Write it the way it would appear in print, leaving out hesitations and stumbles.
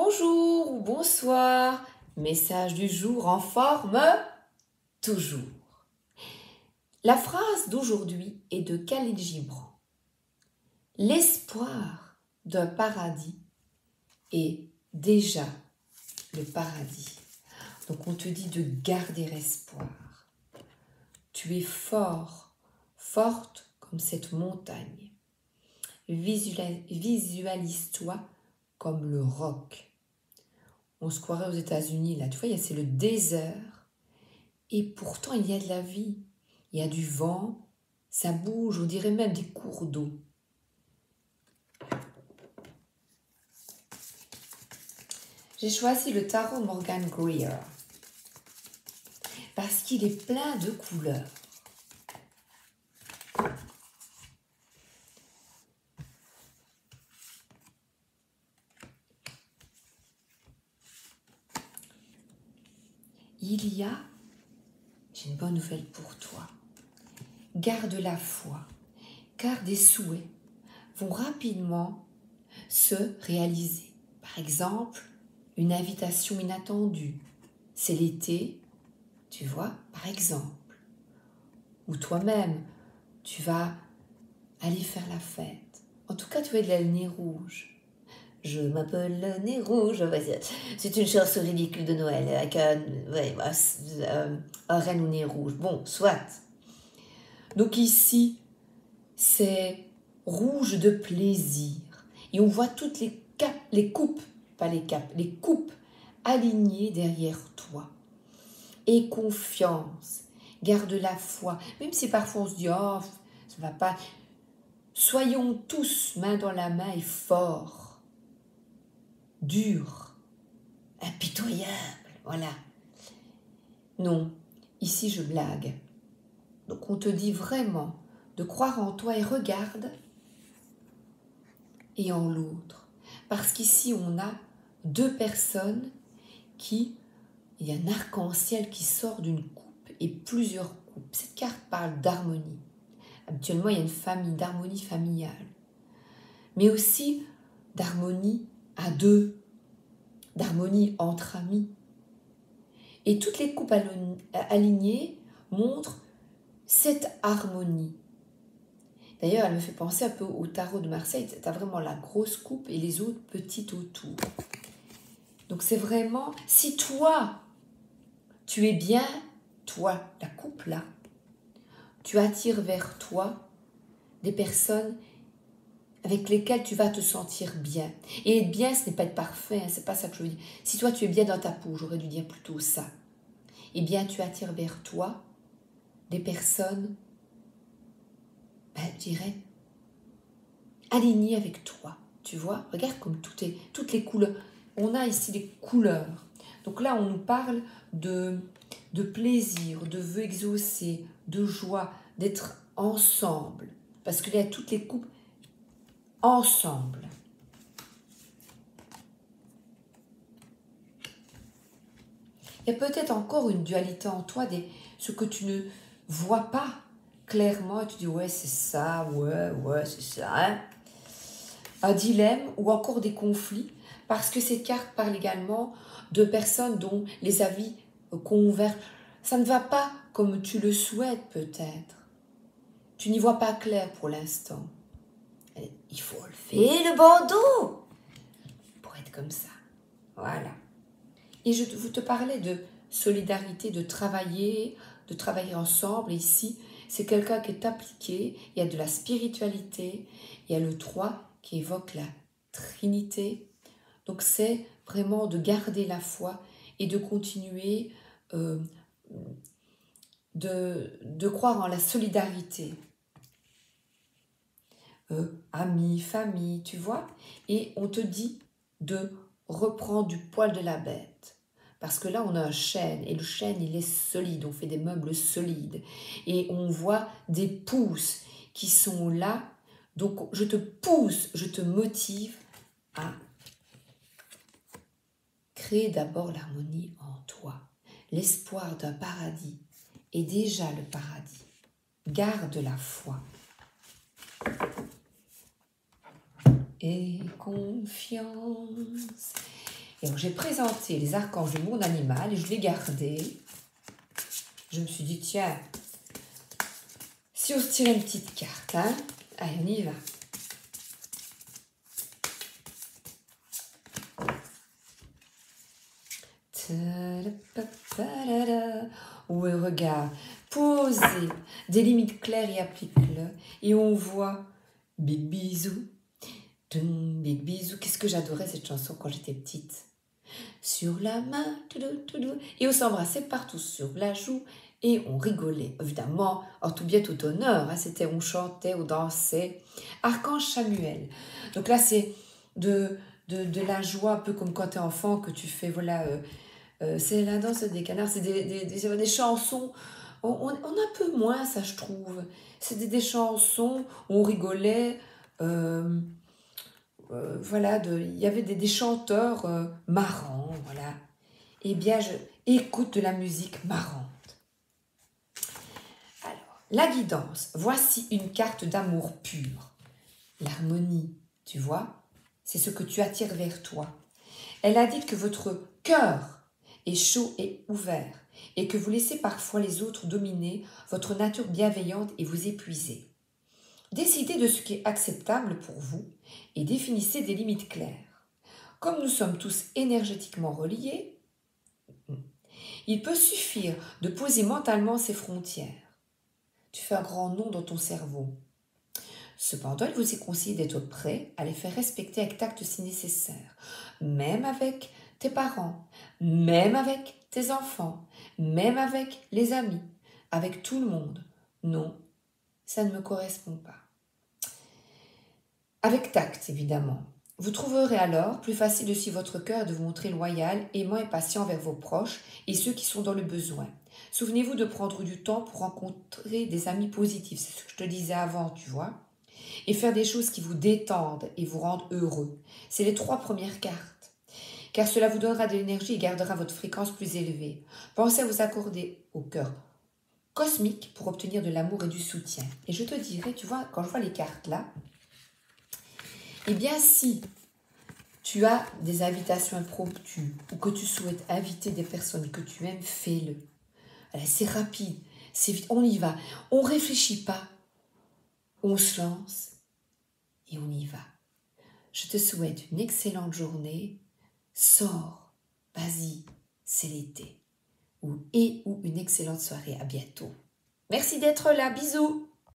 Bonjour ou bonsoir, message du jour en forme toujours. La phrase d'aujourd'hui est de Khalil Gibran. L'espoir d'un paradis est déjà le paradis. Donc on te dit de garder espoir. Tu es fort, forte comme cette montagne. Visualise-toi comme le roc. On se croirait aux États-Unis, là, tu vois, c'est le désert. Et pourtant, il y a de la vie. Il y a du vent, ça bouge, on dirait même des cours d'eau. J'ai choisi le tarot Morgan Greer parce qu'il est plein de couleurs. J'ai une bonne nouvelle pour toi. Garde la foi, car des souhaits vont rapidement se réaliser. Par exemple, une invitation inattendue. C'est l'été, tu vois, par exemple. Ou toi-même, tu vas aller faire la fête. En tout cas, tu vas être le nez rouge. Je m'appelle le nez rouge. C'est une chanson ridicule de Noël avec un reine au nez rouge. Bon, soit. Donc ici, c'est rouge de plaisir. Et on voit toutes les coupes alignées derrière toi. Aie confiance, garde la foi. Même si parfois on se dit, oh, ça ne va pas. Soyons tous main dans la main et forts, durs, impitoyables. Voilà. Non, ici je blague. Donc on te dit vraiment de croire en toi et regarde et en l'autre. Parce qu'ici on a deux personnes il y a un arc-en-ciel qui sort d'une coupe et plusieurs coupes. Cette carte parle d'harmonie. Habituellement, il y a une famille, d'harmonie familiale. Mais aussi d'harmonie à deux, d'harmonie entre amis. Et toutes les coupes alignées montrent cette harmonie. D'ailleurs, elle me fait penser un peu au tarot de Marseille. Tu as vraiment la grosse coupe et les autres petites autour. Donc c'est vraiment, si toi, tu es bien, toi, la coupe là, tu attires vers toi des personnes avec lesquelles tu vas te sentir bien. Et être bien, ce n'est pas être parfait, c'est pas ça que je veux dire. Si toi, tu es bien dans ta peau, j'aurais dû dire plutôt ça. Eh bien, tu attires vers toi des personnes, je dirais, alignées avec toi. Tu vois, regarde comme toutes les couleurs. On a ici des couleurs. Donc là, on nous parle de plaisir, de vœux exaucés, de joie, d'être ensemble. Parce qu'il y a toutes les coupes ensemble. Il y a peut-être encore une dualité en toi, ce que tu ne vois pas clairement. Tu dis, ouais, c'est ça, ouais, c'est ça. Hein? Un dilemme ou encore des conflits. Parce que cette carte parle également de personnes dont les avis convergent. Ça ne va pas comme tu le souhaites peut-être. Tu n'y vois pas clair pour l'instant. Il faut lever le bandeau pour être comme ça. Voilà. Et je te parlais de solidarité, de travailler ensemble. Et ici, c'est quelqu'un qui est appliqué. Il y a de la spiritualité. Il y a le 3 qui évoque la Trinité. Donc c'est vraiment de garder la foi et de continuer de croire en la solidarité. Amis, famille, tu vois. Et on te dit de reprendre du poil de la bête. Parce que là, on a un chêne, et le chêne, il est solide, on fait des meubles solides. Et on voit des pousses qui sont là. Donc, je te pousse, je te motive à créer d'abord l'harmonie en toi. L'espoir d'un paradis est déjà le paradis. Garde la foi. Et confiance, Et donc j'ai présenté les archanges du monde animal et je l'ai gardé. Je me suis dit, tiens, si on se tirait une petite carte, hein, allez, on y va. Oui, regarde, posez des limites claires et applique-le. Et on voit Big Bisou, Big Bisou. Qu'est-ce que j'adorais cette chanson quand j'étais petite. Sur la main, et on s'embrassait partout sur la joue et on rigolait. Évidemment, en tout bien tout honneur, hein, c'était on chantait, on dansait. Archange Samuel. Donc là, c'est de la joie, un peu comme quand tu es enfant, que tu fais, voilà, c'est la danse des canards, c'est des chansons. On a un peu moins ça, je trouve. C'est des chansons où on rigolait. Voilà, il y avait des chanteurs marrants, voilà. Eh bien, je écoute de la musique marrante. Alors, la guidance. Voici une carte d'amour pur. L'harmonie, tu vois, c'est ce que tu attires vers toi. Elle indique que votre cœur est chaud et ouvert et que vous laissez parfois les autres dominer votre nature bienveillante et vous épuiser. Décidez de ce qui est acceptable pour vous et définissez des limites claires. Comme nous sommes tous énergétiquement reliés, il peut suffire de poser mentalement ces frontières. Tu fais un grand nom dans ton cerveau. Cependant, il vous est conseillé d'être prêt à les faire respecter avec tact si nécessaire, même avec tes parents, même avec tes enfants, même avec les amis, avec tout le monde. Non, ça ne me correspond pas. Avec tact, évidemment. Vous trouverez alors plus facile de suivre votre cœur et de vous montrer loyal, aimant et patient envers vos proches et ceux qui sont dans le besoin. Souvenez-vous de prendre du temps pour rencontrer des amis positifs, c'est ce que je te disais avant, tu vois, et faire des choses qui vous détendent et vous rendent heureux. C'est les 3 premières cartes, car cela vous donnera de l'énergie et gardera votre fréquence plus élevée. Pensez à vous accorder au cœur cosmique pour obtenir de l'amour et du soutien. Et je te dirais, tu vois, quand je vois les cartes là, eh bien, si tu as des invitations impromptues ou que tu souhaites inviter des personnes que tu aimes, fais-le. C'est rapide, c'est vite, on y va. On ne réfléchit pas, on se lance et on y va. Je te souhaite une excellente journée. Sors, vas-y, c'est l'été. Ou une excellente soirée. À bientôt. Merci d'être là. Bisous.